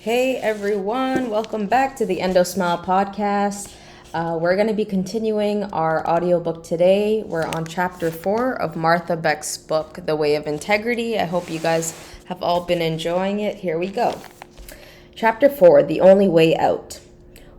Hey everyone, welcome back to the Endo Smile podcast. We're going to be continuing our audiobook today. We're on chapter 4 of Martha Beck's book, The Way of Integrity. I hope you guys have all been enjoying it. Here we go. Chapter 4, The Only Way Out.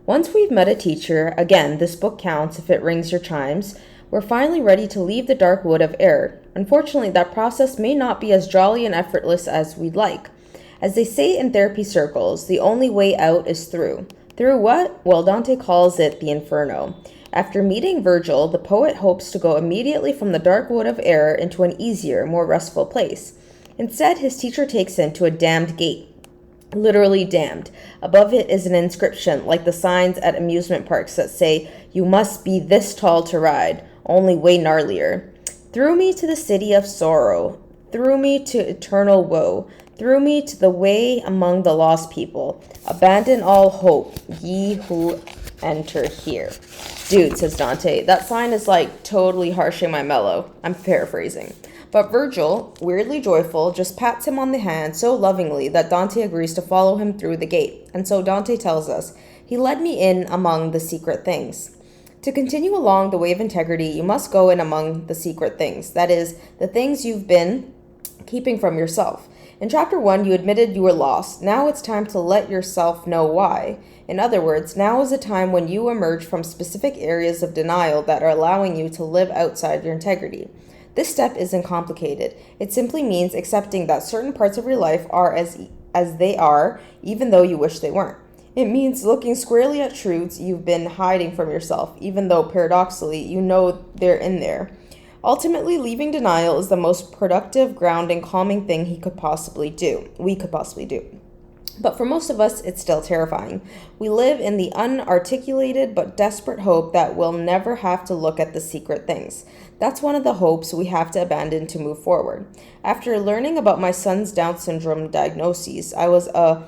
Once we've met a teacher, again, this book counts if it rings your chimes, we're finally ready to leave the dark wood of error. Unfortunately, that process may not be as jolly and effortless as we'd like. As they say in therapy circles, the only way out is through. Through what? Well, Dante calls it the inferno. After meeting Virgil, the poet hopes to go immediately from the dark wood of error into an easier, more restful place. Instead, his teacher takes him to a damned gate. Literally damned. Above it is an inscription, like the signs at amusement parks that say, "You must be this tall to ride, only way gnarlier." Through me to the city of sorrow. Through me to eternal woe. Through me to the way among the lost people. Abandon all hope, ye who enter here. Dude, says Dante, that sign is like totally harshing my mellow. I'm paraphrasing. But Virgil, weirdly joyful, just pats him on the hand so lovingly that Dante agrees to follow him through the gate. And so Dante tells us, he led me in among the secret things. To continue along the way of integrity, you must go in among the secret things. That is, the things you've been keeping from yourself. In chapter 1, you admitted you were lost. Now it's time to let yourself know why. In other words, now is a time when you emerge from specific areas of denial that are allowing you to live outside your integrity. This step isn't complicated. It simply means accepting that certain parts of your life are as they are, even though you wish they weren't. It means looking squarely at truths you've been hiding from yourself, even though paradoxically you know they're in there. Ultimately, leaving denial is the most productive, grounding, calming thing we could possibly do. But for most of us, it's still terrifying. We live in the unarticulated but desperate hope that we'll never have to look at the secret things. That's one of the hopes we have to abandon to move forward. After learning about my son's Down syndrome diagnoses, I was a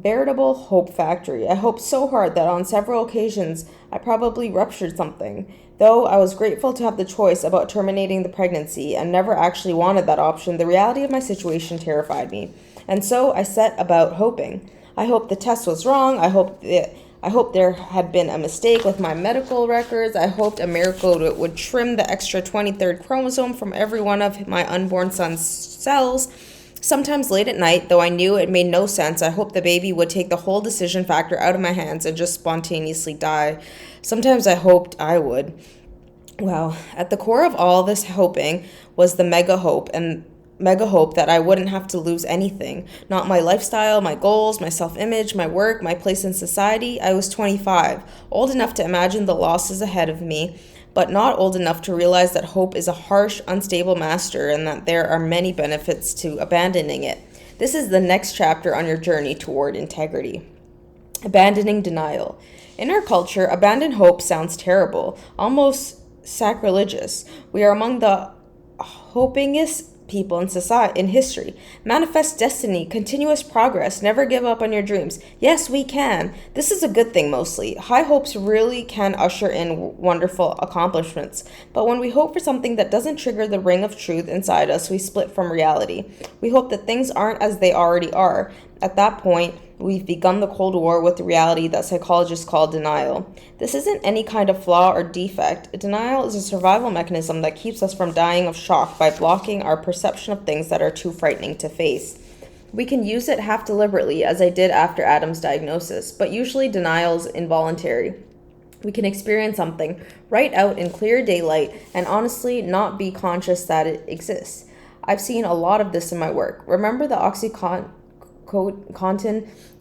veritable hope factory. I hoped so hard that on several occasions I probably ruptured something. Though I was grateful to have the choice about terminating the pregnancy and never actually wanted that option, the reality of my situation terrified me. And so I set about hoping. I hoped the test was wrong. I hoped there had been a mistake with my medical records. I hoped a miracle would trim the extra 23rd chromosome from every one of my unborn son's cells. Sometimes late at night, though I knew it made no sense, I hoped the baby would take the whole decision factor out of my hands and just spontaneously die. Sometimes I hoped I would. Well, at the core of all this hoping was the mega hope that I wouldn't have to lose anything. Not my lifestyle, my goals, my self-image, my work, my place in society. I was 25, old enough to imagine the losses ahead of me, but not old enough to realize that hope is a harsh, unstable master and that there are many benefits to abandoning it. This is the next chapter on your journey toward integrity. Abandoning denial. In our culture, abandoned hope sounds terrible, almost sacrilegious. We are among the hopingest people in history. Manifest destiny, continuous progress, never give up on your dreams. Yes, we can. This is a good thing mostly. High hopes really can usher in wonderful accomplishments. But when we hope for something that doesn't trigger the ring of truth inside us, we split from reality. We hope that things aren't as they already are. At that point, we've begun the Cold War with the reality that psychologists call denial. This isn't any kind of flaw or defect. Denial is a survival mechanism that keeps us from dying of shock by blocking our perception of things that are too frightening to face. We can use it half deliberately, as I did after Adam's diagnosis, but usually denial is involuntary. We can experience something right out in clear daylight and honestly not be conscious that it exists. I've seen a lot of this in my work. Remember the OxyContin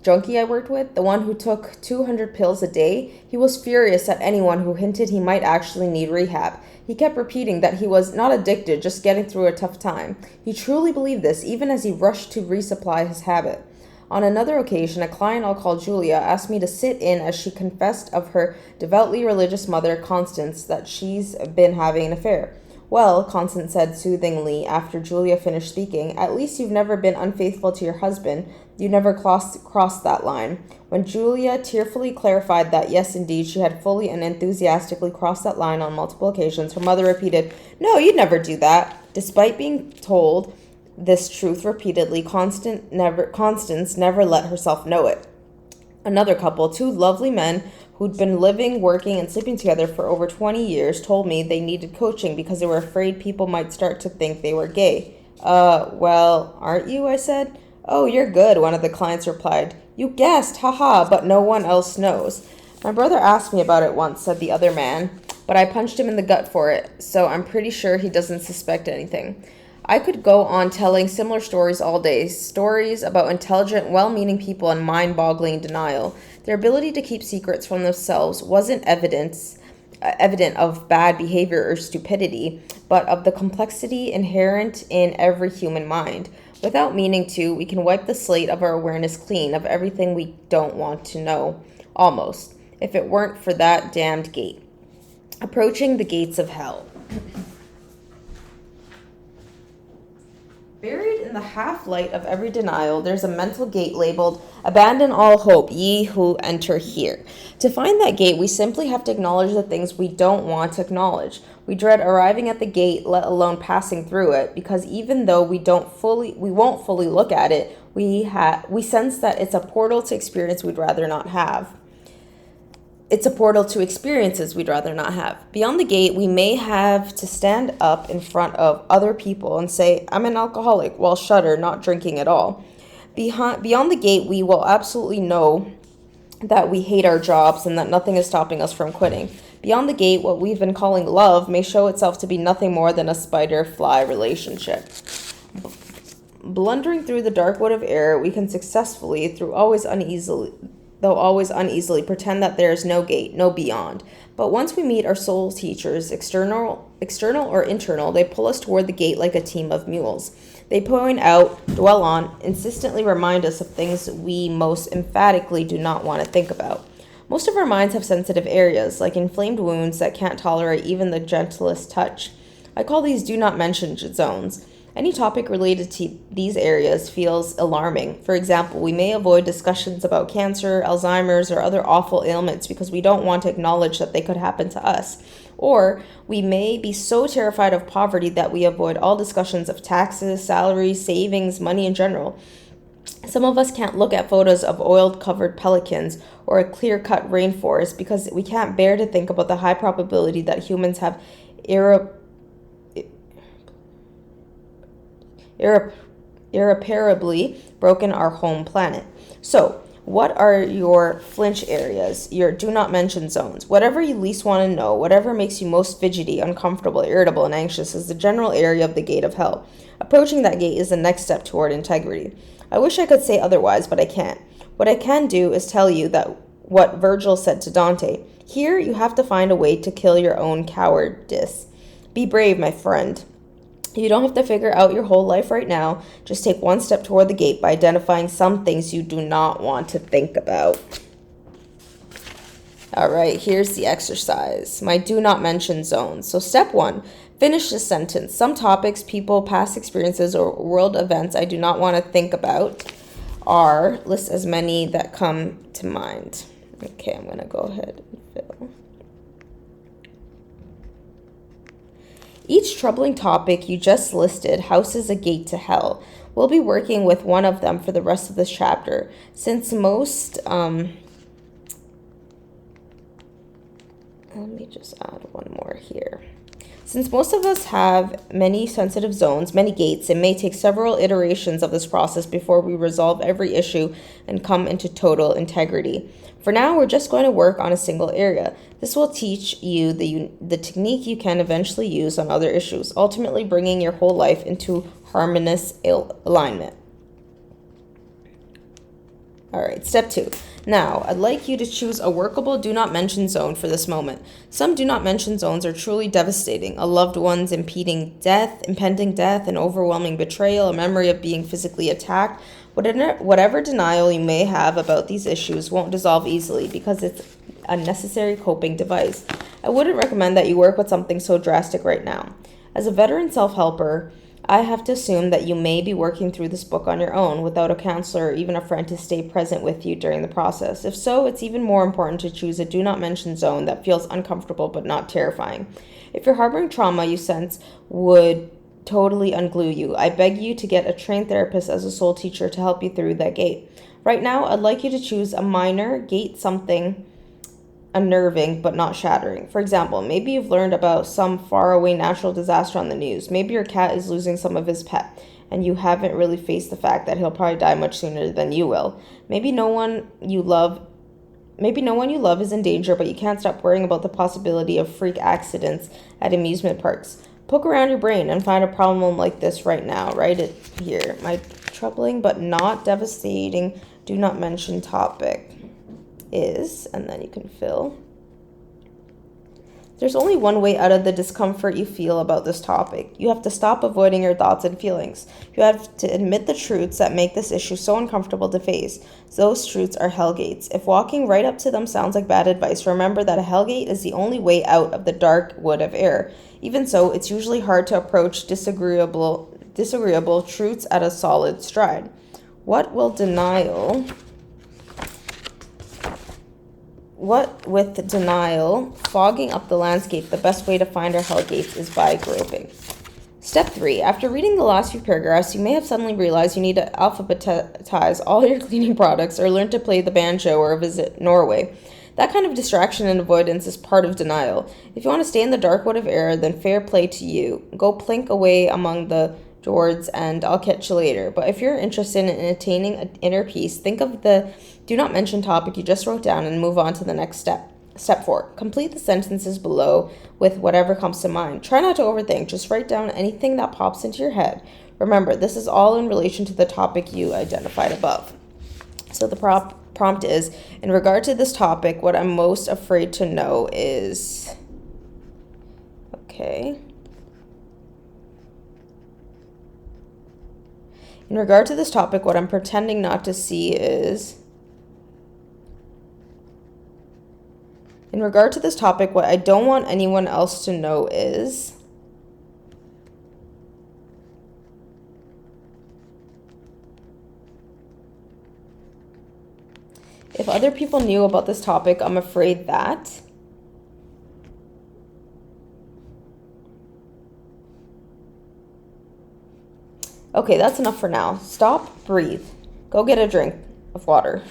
junkie I worked with, the one who took 200 pills a day? He was furious at anyone who hinted he might actually need rehab. He kept repeating that he was not addicted, just getting through a tough time. He truly believed this, even as he rushed to resupply his habit. On another occasion, a client I'll call Julia asked me to sit in as she confessed of her devoutly religious mother, Constance, that she's been having an affair. Well, Constance said soothingly after Julia finished speaking, at least you've never been unfaithful to your husband. You never crossed that line. When Julia tearfully clarified that, yes, indeed, she had fully and enthusiastically crossed that line on multiple occasions, her mother repeated, "No, you'd never do that." Despite being told this truth repeatedly, Constance never let herself know it. Another couple, two lovely men who'd been living, working, and sleeping together for over 20 years, told me they needed coaching because they were afraid people might start to think they were gay. Well, aren't you? I said. Oh, you're good, one of the clients replied. You guessed, haha, but no one else knows. My brother asked me about it once, said the other man, but I punched him in the gut for it, so I'm pretty sure he doesn't suspect anything. I could go on telling similar stories all day, stories about intelligent, well-meaning people and mind-boggling denial. Their ability to keep secrets from themselves wasn't evident of bad behavior or stupidity, but of the complexity inherent in every human mind. Without meaning to, we can wipe the slate of our awareness clean of everything we don't want to know, almost, if it weren't for that damned gate. Approaching the gates of hell. Buried in the half-light of every denial, there's a mental gate labeled, "Abandon all hope, ye who enter here." To find that gate, we simply have to acknowledge the things we don't want to acknowledge. We dread arriving at the gate, let alone passing through it, because even though we won't fully look at it, we sense that it's a portal to experience we'd rather not have. It's a portal to experiences we'd rather not have. Beyond the gate, we may have to stand up in front of other people and say, "I'm an alcoholic," while shudder, not drinking at all. Beyond the gate, we will absolutely know that we hate our jobs and that nothing is stopping us from quitting. Beyond the gate, what we've been calling love may show itself to be nothing more than a spider-fly relationship. Blundering through the dark wood of error, we can successfully, though always uneasily, pretend that there is no gate, no beyond. But once we meet our soul teachers, external or internal, they pull us toward the gate like a team of mules. They point out, dwell on, insistently remind us of things we most emphatically do not want to think about. Most of our minds have sensitive areas, like inflamed wounds that can't tolerate even the gentlest touch. I call these do not mention zones. Any topic related to these areas feels alarming. For example, we may avoid discussions about cancer, Alzheimer's, or other awful ailments because we don't want to acknowledge that they could happen to us. Or we may be so terrified of poverty that we avoid all discussions of taxes, salaries, savings, money in general. Some of us can't look at photos of oil-covered pelicans or a clear-cut rainforest because we can't bear to think about the high probability that humans have irreparably broken our home planet. So, what are your flinch areas, your do not mention zones? Whatever you least want to know, whatever makes you most fidgety, uncomfortable, irritable, and anxious is the general area of the gate of hell. Approaching that gate is the next step toward integrity. I wish I could say otherwise, but I can't. What I can do is tell you that what Virgil said to Dante. Here you have to find a way to kill your own cowardice. Be brave, my friend. You don't have to figure out your whole life right now. Just take one step toward the gate by identifying some things you do not want to think about. All right, here's the exercise. My do not mention zones. So step 1, finish this sentence. Some topics, people, past experiences, or world events I do not want to think about are, list as many that come to mind. Okay, I'm going to go ahead and fill. Each troubling topic you just listed houses a gate to hell. We'll be working with one of them for the rest of this chapter. Since most, let me just add one more here. Since most of us have many sensitive zones, many gates, it may take several iterations of this process before we resolve every issue and come into total integrity. For now, we're just going to work on a single area. This will teach you the technique you can eventually use on other issues, ultimately bringing your whole life into harmonious alignment. All right, step 2. Now, I'd like you to choose a workable do not mention zone for this moment. Some do not mention zones are truly devastating. A loved one's impending death, an overwhelming betrayal, a memory of being physically attacked. Whatever denial you may have about these issues won't dissolve easily because it's a necessary coping device. I wouldn't recommend that you work with something so drastic right now. As a veteran self-helper, I have to assume that you may be working through this book on your own without a counselor or even a friend to stay present with you during the process. If so, it's even more important to choose a do not mention zone that feels uncomfortable but not terrifying. If you're harboring trauma you sense would totally unglue you, I beg you to get a trained therapist as a soul teacher to help you through that gate. Right now, I'd like you to choose a minor gate, something unnerving but not shattering. For example, maybe you've learned about some faraway natural disaster on the news. Maybe your cat is losing some of his pet, and you haven't really faced the fact that he'll probably die much sooner than you will. Maybe no one you love is in danger, but you can't stop worrying about the possibility of freak accidents at amusement parks. Poke around your brain and find a problem like this right now. Write it here. My troubling but not devastating do not mention topic is, and then you can fill. There's only one way out of the discomfort you feel about this topic. You have to stop avoiding your thoughts and feelings. You have to admit the truths that make this issue so uncomfortable to face. Those truths are hellgates. If walking right up to them sounds like bad advice, remember that a hellgate is the only way out of the dark wood of error. Even so, it's usually hard to approach disagreeable truths at a solid stride. What with denial, fogging up the landscape, the best way to find our hellgates is by groping. Step 3. After reading the last few paragraphs, you may have suddenly realized you need to alphabetize all your cleaning products or learn to play the banjo or visit Norway. That kind of distraction and avoidance is part of denial. If you want to stay in the dark wood of error, then fair play to you. Go plink away among the Jords and I'll catch you later. But if you're interested in attaining an inner peace, think of the do not mention topic you just wrote down and move on to the next step. Step 4. Complete the sentences below with whatever comes to mind. Try not to overthink. Just write down anything that pops into your head. Remember, this is all in relation to the topic you identified above. So the prompt is, in regard to this topic, what I'm most afraid to know is... Okay. In regard to this topic, what I'm pretending not to see is... In regard to this topic, what I don't want anyone else to know is... If other people knew about this topic, I'm afraid that... Okay, that's enough for now. Stop, breathe. Go get a drink of water.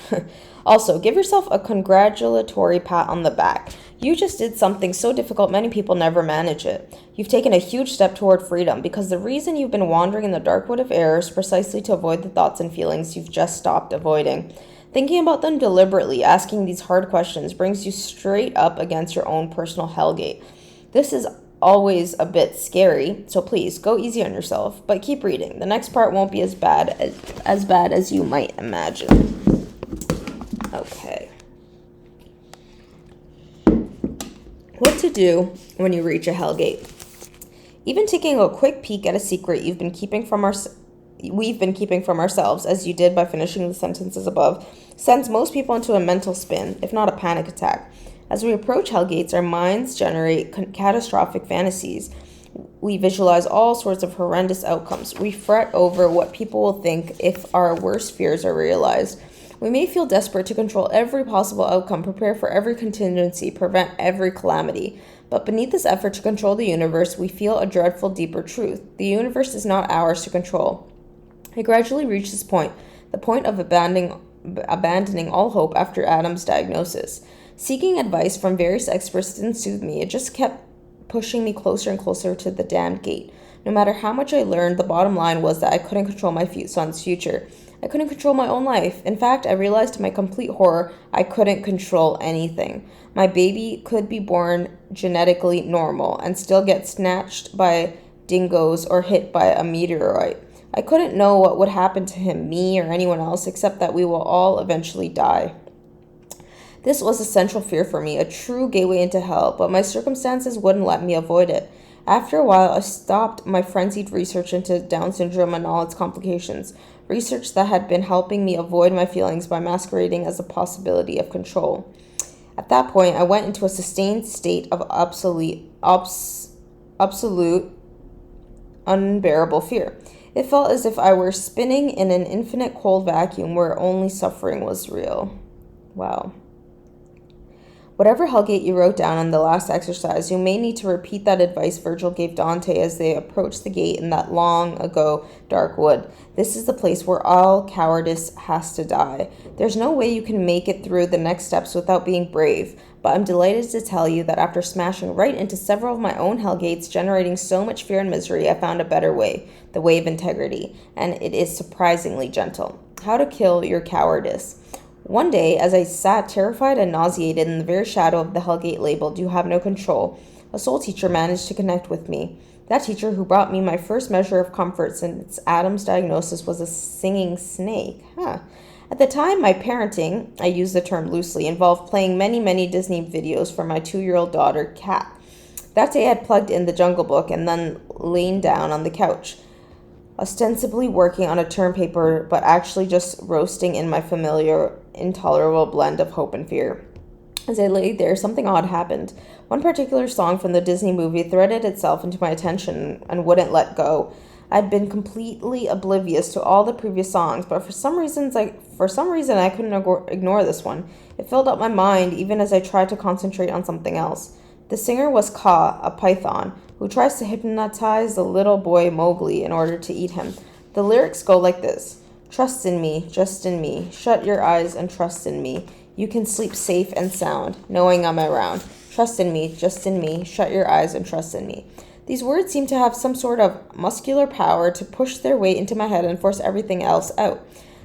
Also, give yourself a congratulatory pat on the back. You just did something so difficult many people never manage it. You've taken a huge step toward freedom because the reason you've been wandering in the dark wood of error is precisely to avoid the thoughts and feelings you've just stopped avoiding. Thinking about them deliberately, asking these hard questions, brings you straight up against your own personal hellgate. This is always a bit scary, so please go easy on yourself, but keep reading. The next part won't be as bad as you might imagine. Okay. What to do when you reach a hellgate. Even taking a quick peek at a secret we've been keeping from ourselves, as you did by finishing the sentences above, sends most people into a mental spin, if not a panic attack. As we approach hellgates, our minds generate catastrophic fantasies. We visualize all sorts of horrendous outcomes. We fret over what people will think if our worst fears are realized. We may feel desperate to control every possible outcome, prepare for every contingency, prevent every calamity. But beneath this effort to control the universe, we feel a dreadful, deeper truth. The universe is not ours to control. I gradually reached this point, the point of abandoning all hope after Adam's diagnosis. Seeking advice from various experts didn't soothe me. It just kept pushing me closer and closer to the damned gate. No matter how much I learned, the bottom line was that I couldn't control my son's future. I couldn't control my own life. In fact, I realized to my complete horror, I couldn't control anything. My baby could be born genetically normal and still get snatched by dingoes or hit by a meteorite. I couldn't know what would happen to him, me, or anyone else, except that we will all eventually die. This was a central fear for me, a true gateway into hell, but my circumstances wouldn't let me avoid it. After a while, I stopped my frenzied research into Down syndrome and all its complications, research that had been helping me avoid my feelings by masquerading as a possibility of control. At that point, I went into a sustained state of absolute, unbearable fear. It felt as if I were spinning in an infinite cold vacuum where only suffering was real. Wow. Whatever Hellgate you wrote down on the last exercise, you may need to repeat that advice Virgil gave Dante as they approached the gate in that long ago dark wood. This is the place where all cowardice has to die. There's no way you can make it through the next steps without being brave, but I'm delighted to tell you that after smashing right into several of my own Hellgates, generating so much fear and misery, I found a better way, the way of integrity, and it is surprisingly gentle. How to kill your cowardice. One day, as I sat terrified and nauseated in the very shadow of the Hellgate labeled, "You have no control," a soul teacher managed to connect with me. That teacher who brought me my first measure of comfort since Adam's diagnosis was a singing snake. At the time, my parenting, I use the term loosely, involved playing many Disney videos for my 2-year-old daughter, Kat. That day, I had plugged in the Jungle Book and then lain down on the couch, ostensibly working on a term paper, but actually just roasting in my familiar, intolerable blend of hope and fear. As I lay there, something odd happened. One particular song from the Disney movie threaded itself into my attention and wouldn't let go. I'd been completely oblivious to all the previous songs, but for some reason I couldn't ignore this one. It filled up my mind even as I tried to concentrate on something else. The singer was Ka, a python, who tries to hypnotize the little boy Mowgli in order to eat him. The lyrics go like this: "Trust in me, just in me. Shut your eyes and trust in me. You can sleep safe and sound, knowing I'm around. Trust in me, just in me. Shut your eyes and trust in me." These words seem to have some sort of muscular power to push their way into my head and force everything else out.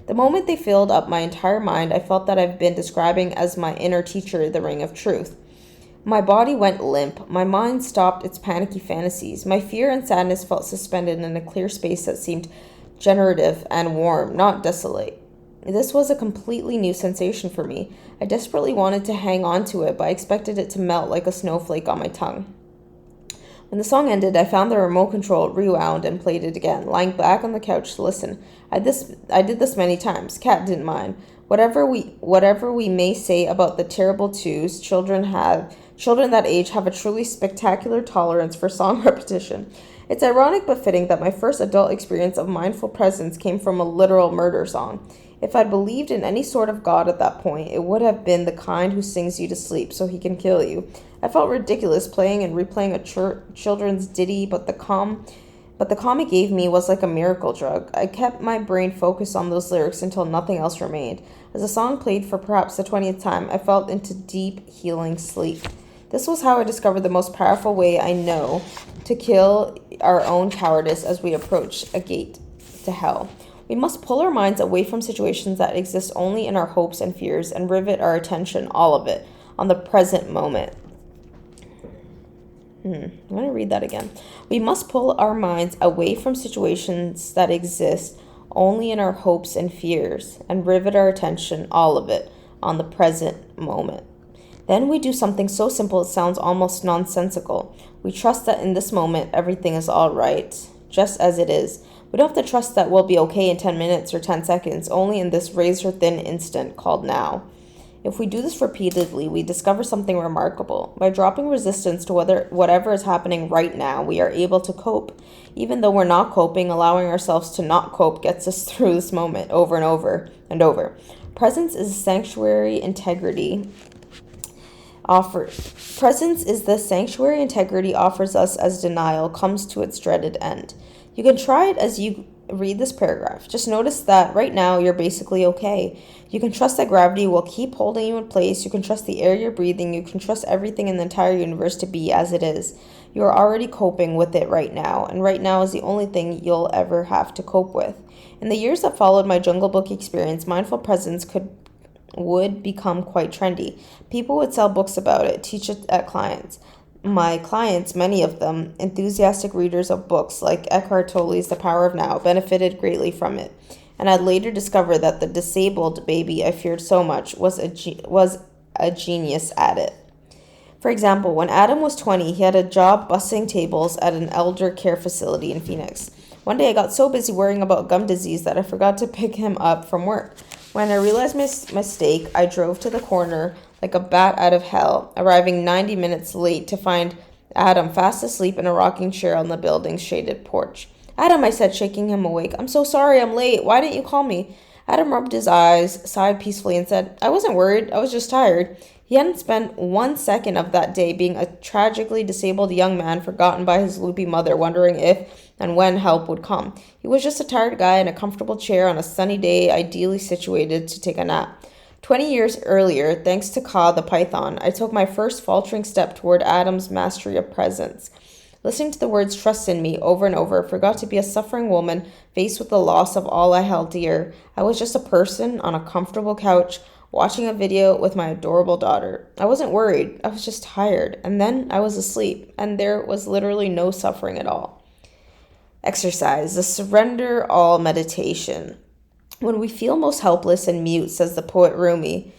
The moment they filled up my entire mind, I felt that I've been describing as my inner teacher, the ring of truth. My body went limp. My mind stopped its panicky fantasies. My fear and sadness felt suspended in a clear space that seemed generative and warm, not desolate. This was a completely new sensation for me. I desperately wanted to hang on to it, but I expected it to melt like a snowflake on my tongue. When the song ended, I found the remote control, rewound, and played it again, lying back on the couch to listen. I did this many times. Kat didn't mind. Whatever we may say about the terrible twos, children that age have a truly spectacular tolerance for song repetition. It's ironic but fitting that my first adult experience of mindful presence came from a literal murder song. If I'd believed in any sort of God at that point, it would have been the kind who sings you to sleep so he can kill you. I felt ridiculous playing and replaying a children's ditty, but the calm it gave me was like a miracle drug. I kept my brain focused on those lyrics until nothing else remained. As the song played for perhaps the 20th time, I fell into deep, healing sleep. This was how I discovered the most powerful way I know to kill our own cowardice as we approach a gate to hell. We must pull our minds away from situations that exist only in our hopes and fears and rivet our attention, all of it, on the present moment. I'm going to read that again. We must pull our minds away from situations that exist only in our hopes and fears and rivet our attention, all of it, on the present moment. Then we do something so simple it sounds almost nonsensical. We trust that in this moment everything is all right, just as it is. We don't have to trust that we'll be okay in 10 minutes or 10 seconds, only in this razor-thin instant called now. If we do this repeatedly, we discover something remarkable. By dropping resistance to whatever is happening right now, we are able to cope. Even though we're not coping, allowing ourselves to not cope gets us through this moment over and over and over. Presence is the sanctuary integrity offers us as denial comes to its dreaded end. You can try it as you read this paragraph. Just notice that right now you're basically okay. You can trust that gravity will keep holding you in place. You can trust the air you're breathing. You can trust everything in the entire universe to be as it is. You are already coping with it right now, and right now is the only thing you'll ever have to cope with. In the years that followed my Jungle Book experience, mindful presence would become quite trendy. People would sell books about it, teach it at clients. My clients, many of them enthusiastic readers of books like Eckhart Tolle's The Power of Now, benefited greatly from it. And I'd later discover that the disabled baby I feared so much was a genius at it. For example, when Adam was 20, he had a job bussing tables at an elder care facility in Phoenix. One day I got so busy worrying about gum disease that I forgot to pick him up from work. When I realized my mistake, I drove to the corner like a bat out of hell, arriving 90 minutes late to find Adam fast asleep in a rocking chair on the building's shaded porch. "Adam," I said, shaking him awake, "I'm so sorry I'm late. Why didn't you call me?" Adam rubbed his eyes, sighed peacefully, and said, "I wasn't worried. I was just tired." He hadn't spent 1 second of that day being a tragically disabled young man forgotten by his loopy mother, wondering if and when help would come. He was just a tired guy in a comfortable chair on a sunny day, ideally situated to take a nap. 20 years earlier, thanks to Ka the python, I took my first faltering step toward Adam's mastery of presence. Listening to the words "trust in me" over and over, forgot to be a suffering woman faced with the loss of all I held dear. I was just a person on a comfortable couch, watching a video with my adorable daughter. I wasn't worried, I was just tired, and then I was asleep, and there was literally no suffering at all. Exercise, the surrender all meditation. When we feel most helpless and mute, says the poet Rumi,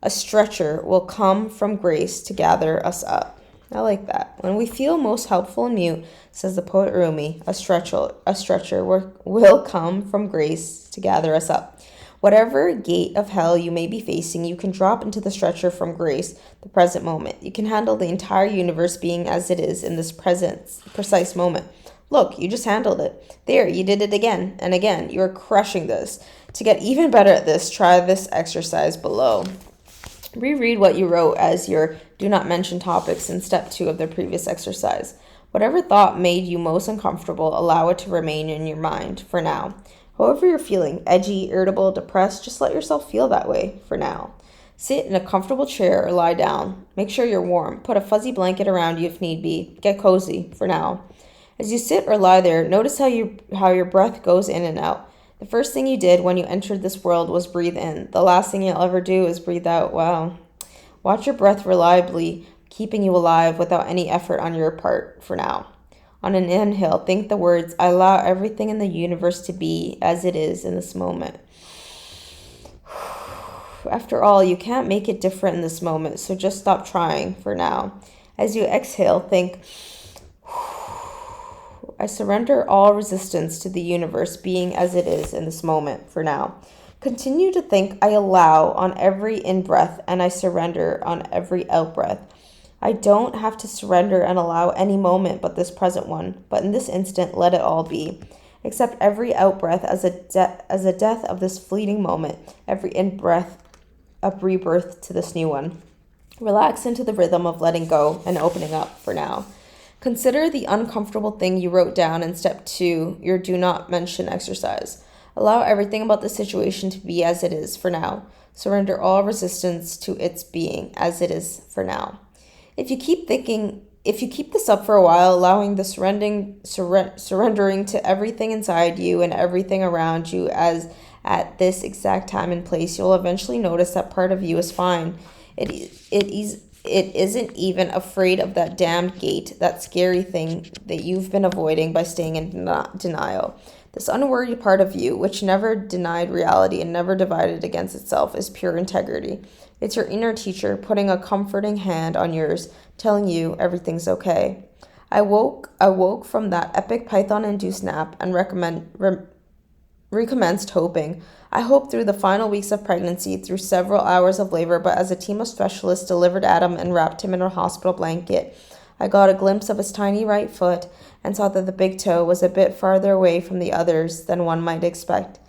a stretcher will come from grace to gather us up. I like that. When we feel most helpful and mute, says the poet Rumi, a stretcher will come from grace to gather us up. Whatever gate of hell you may be facing, you can drop into the stretcher from grace, the present moment. You can handle the entire universe being as it is in this precise moment. Look, you just handled it. There, you did it again and again. You are crushing this. To get even better at this, try this exercise below. Reread what you wrote as your do not mention topics in step 2 of the previous exercise. Whatever thought made you most uncomfortable, allow it to remain in your mind for now. However you're feeling, edgy, irritable, depressed, just let yourself feel that way for now. Sit in a comfortable chair or lie down. Make sure you're warm. Put a fuzzy blanket around you if need be. Get cozy for now. As you sit or lie there, notice how your breath goes in and out. The first thing you did when you entered this world was breathe in. The last thing you'll ever do is breathe out. Wow. Watch your breath reliably, keeping you alive without any effort on your part for now. On an inhale, think the words, I allow everything in the universe to be as it is in this moment. After all, you can't make it different in this moment, so just stop trying for now. As you exhale, think, I surrender all resistance to the universe being as it is in this moment for now. Continue to think, I allow on every in-breath and I surrender on every out-breath. I don't have to surrender and allow any moment but this present one, but in this instant, let it all be. Accept every out-breath as a death of this fleeting moment, every in-breath a rebirth to this new one. Relax into the rhythm of letting go and opening up for now. Consider the uncomfortable thing you wrote down in step 2, your do not mention exercise. Allow everything about the situation to be as it is for now. Surrender all resistance to its being as it is for now. If you keep this up for a while, allowing the surrendering to everything inside you and everything around you as at this exact time and place, you'll eventually notice that part of you is fine. It isn't even afraid of that damned gate, that scary thing that you've been avoiding by staying in denial. This unworried part of you, which never denied reality and never divided against itself, is pure integrity. It's your inner teacher putting a comforting hand on yours, telling you everything's okay. I woke from that epic python-induced nap and recommenced hoping. I hoped through the final weeks of pregnancy, through several hours of labor, but as a team of specialists delivered Adam and wrapped him in a hospital blanket, I got a glimpse of his tiny right foot and saw that the big toe was a bit farther away from the others than one might expect.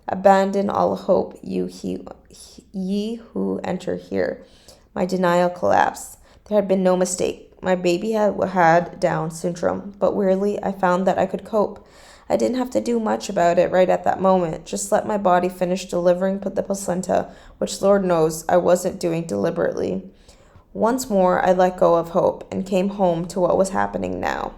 Abandon all hope, ye who enter here. My denial collapsed. There had been no mistake. My baby had Down syndrome, but weirdly, I found that I could cope. I didn't have to do much about it right at that moment. Just let my body finish delivering the placenta, which Lord knows I wasn't doing deliberately. Once more, I let go of hope and came home to what was happening now.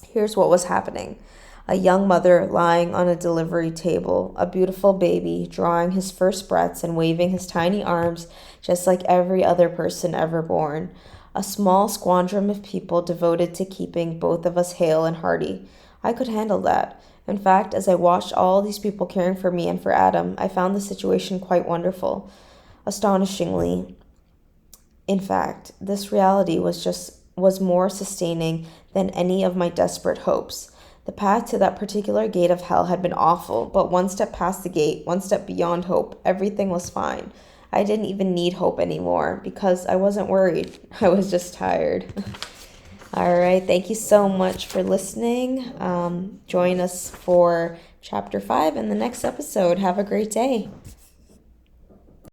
Here's what was happening. A young mother lying on a delivery table, a beautiful baby drawing his first breaths and waving his tiny arms just like every other person ever born. A small squadron of people devoted to keeping both of us hale and hearty. I could handle that. In fact, as I watched all these people caring for me and for Adam, I found the situation quite wonderful. Astonishingly, in fact, this reality was more sustaining than any of my desperate hopes. The path to that particular gate of hell had been awful, but one step past the gate, one step beyond hope, everything was fine. I didn't even need hope anymore because I wasn't worried. I was just tired. All right. Thank you so much for listening. Join us for chapter 5 in the next episode. Have a great day.